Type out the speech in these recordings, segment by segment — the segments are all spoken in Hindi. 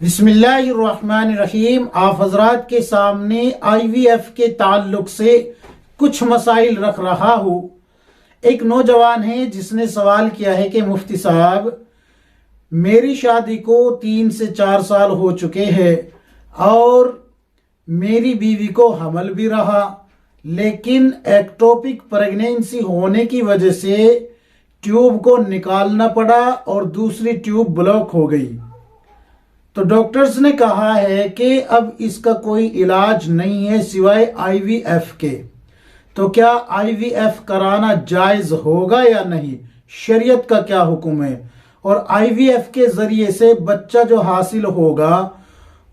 बिस्मिल्लाहिर्रहमानिर्रहीम। आप हजरात के सामने IVF के ताल्लुक से कुछ मसाइल रख रहा हूँ। एक नौजवान है जिसने सवाल किया है कि मुफ्ती साहब, मेरी शादी को 3 से 4 साल हो चुके हैं और मेरी बीवी को हमल भी रहा, लेकिन एक्टोपिक प्रेगनेंसी होने की वजह से ट्यूब को निकालना पड़ा और दूसरी ट्यूब ब्लॉक हो गई। तो डॉक्टर्स ने कहा है कि अब इसका कोई इलाज नहीं है सिवाय IVF के। तो क्या IVF कराना जायज होगा या नहीं? शरीयत का क्या हुक्म है? और IVF के जरिए से बच्चा जो हासिल होगा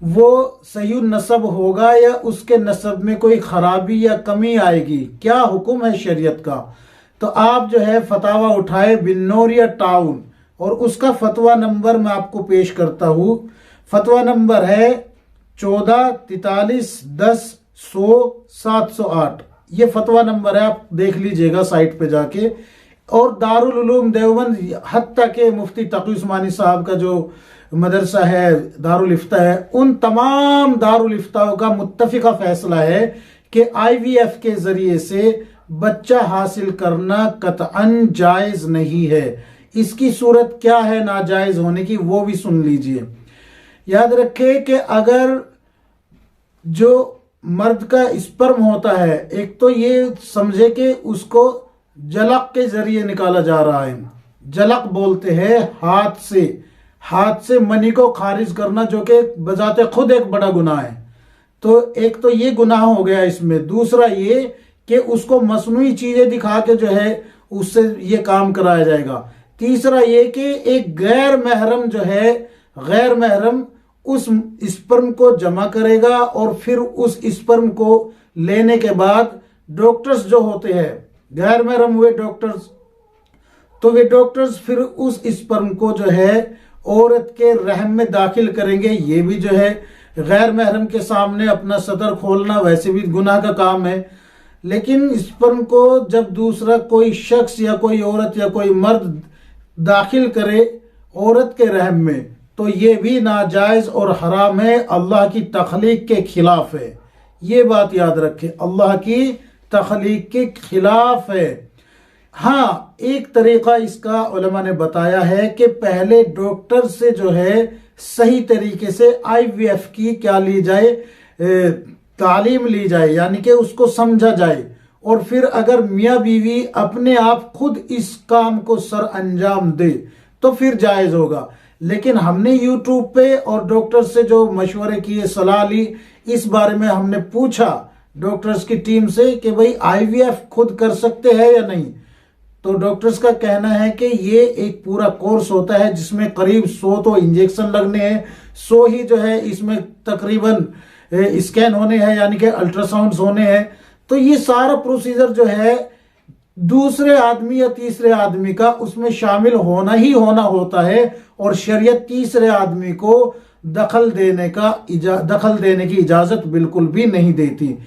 वो सही नस्ब होगा या उसके नस्ब में कोई खराबी या कमी आएगी? क्या हुक्म है शरीयत का? तो आप जो है फतावा उठाए बिन्नोरिया टाउन, और उसका फतवा नंबर मैं आपको पेश करता हूँ। फतवा नंबर है 1443100708। ये फतवा नंबर है, आप देख लीजिएगा साइट पे जाके। और दारुल उलूम देवबंद, हत्ता के मुफ्ती तकी उस्मानी साहब का जो मदरसा है दारुल इफ्ता है, उन तमाम दारुल इफ्ताओं का मुत्तफिका फैसला है कि IVF के जरिए से बच्चा हासिल करना कतअन जायज नहीं है। इसकी सूरत क्या है नाजायज होने की, वो भी सुन लीजिए। याद रखें कि अगर जो मर्द का स्पर्म होता है, एक तो ये समझे कि उसको जलक के जरिए निकाला जा रहा है। जलक बोलते हैं हाथ से मनी को खारिज करना, जो कि बजाते खुद एक बड़ा गुनाह है। तो एक तो ये गुनाह हो गया इसमें। दूसरा ये कि उसको मसनूई चीजें दिखा के जो है उससे ये काम कराया जाएगा। तीसरा ये कि एक गैर महरम उस स्पर्म को जमा करेगा और फिर उस स्पर्म को लेने के बाद डॉक्टर्स जो होते हैं गैर महरम हुए डॉक्टर्स, तो वे डॉक्टर्स फिर उस स्पर्म को जो है औरत के रहम में दाखिल करेंगे। ये भी जो है गैर महरम के सामने अपना सतर खोलना वैसे भी गुनाह का काम है। लेकिन स्पर्म को जब दूसरा कोई शख्स या कोई औरत या कोई मर्द दाखिल करे औरत के रहम में, तो ये भी नाजायज और हराम है, अल्लाह की तख्लीक के खिलाफ है। ये बात याद रखें, अल्लाह की तख्लीक के खिलाफ है। हाँ, एक तरीका इसका उलमा ने बताया है कि पहले डॉक्टर से जो है सही तरीके से IVF की क्या ली जाए, तालीम ली जाए, यानी कि उसको समझा जाए। और फिर अगर मियाँ बीवी अपने आप खुद इस काम को सर अंजाम दे तो फिर जायज होगा। लेकिन हमने YouTube पे और डॉक्टर से जो मशवरे किए, सलाह ली, इस बारे में हमने पूछा डॉक्टर्स की टीम से कि भाई IVF खुद कर सकते हैं या नहीं। तो डॉक्टर्स का कहना है कि ये एक पूरा कोर्स होता है जिसमें करीब 100 तो इंजेक्शन लगने हैं, 100 ही जो है इसमें तकरीबन स्कैन होने हैं, यानी कि अल्ट्रासाउंड्स होने हैं। तो ये सारा प्रोसीजर जो है दूसरे आदमी या तीसरे आदमी का उसमें शामिल होना ही होना होता है। और शरीयत तीसरे आदमी को दखल देने की इजाजत बिल्कुल भी नहीं देती।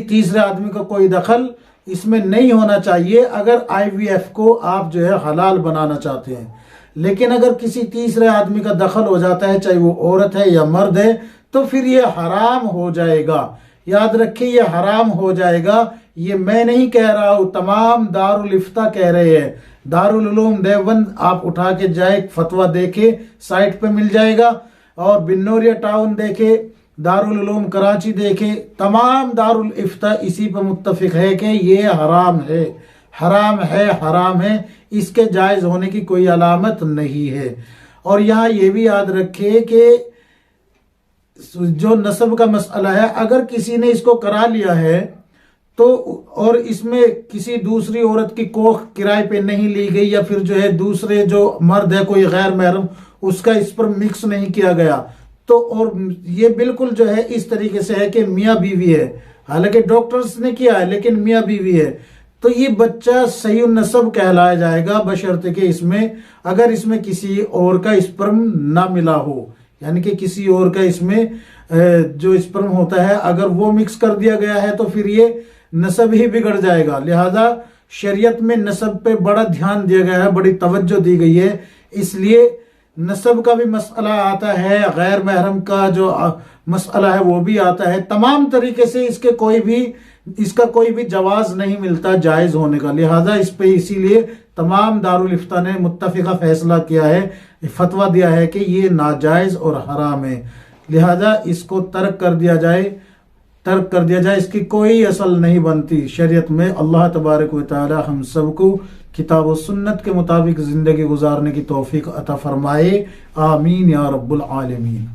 तीसरे आदमी का कोई दखल इसमें नहीं होना चाहिए अगर IVF को आप जो है हलाल बनाना चाहते हैं। लेकिन अगर किसी तीसरे आदमी का दखल हो जाता है, चाहे वो औरत है या मर्द है, तो फिर ये हराम हो जाएगा। याद रखिए, ये हराम हो जाएगा। ये मैं नहीं कह रहा हूं, तमाम दारुल इफ्ता कह रहे हैं। दारुल उलूम देवबंद आप उठा के जाए, फतवा देखे, साइट पे मिल जाएगा। और बिन्नोरिया टाउन देखे, दारुल उलूम कराची देखे, तमाम दारुल इफ्ता इसी पर मुत्तफिक है कि ये हराम है, हराम है। इसके जायज होने की कोई अलामत नहीं है। और यहाँ ये भी याद रखिए कि जो नस्ब का मसला है, अगर किसी ने इसको करा लिया है तो और इसमें किसी दूसरी औरत की कोख किराए पे नहीं ली गई, या फिर जो है दूसरे जो मर्द है कोई गैर महरम उसका इस पर मिक्स नहीं किया गया, तो और ये बिल्कुल जो है इस तरीके से है कि मियाँ बीवी है, हालांकि डॉक्टर्स ने किया है लेकिन मियाँ बीवी है, तो ये बच्चा सही नस्ब कहलाया जाएगा, बशर्ते कि अगर इसमें किसी और का स्पर्म ना मिला हो, यानी कि किसी और का इसमें जो स्पर्म होता है अगर वो मिक्स कर दिया गया है तो फिर ये नस्ब ही बिगड़ जाएगा। लिहाजा शरीयत में नस्ब पे बड़ा ध्यान दिया गया है, बड़ी तवज्जो दी गई है। इसलिए नस्ब का भी मसला आता है, गैर महरम का जो मसला है वो भी आता है। तमाम तरीके से इसका कोई भी जवाज नहीं मिलता जायज़ होने का। लिहाजा इस पे इसीलिए तमाम दारुल इफ्ता ने मुत्तफ़िक़ा फैसला किया है, फतवा दिया है कि ये नाजायज़ और हराम है। लिहाजा इसको तर्क कर दिया जाए, इसकी कोई असल नहीं बनती शरीयत में। अल्लाह तबारक व तआला हम सबको किताब और सुन्नत के मुताबिक ज़िंदगी गुजारने की तौफीक अता फरमाए। आमीन या रब्बुल आलमीन।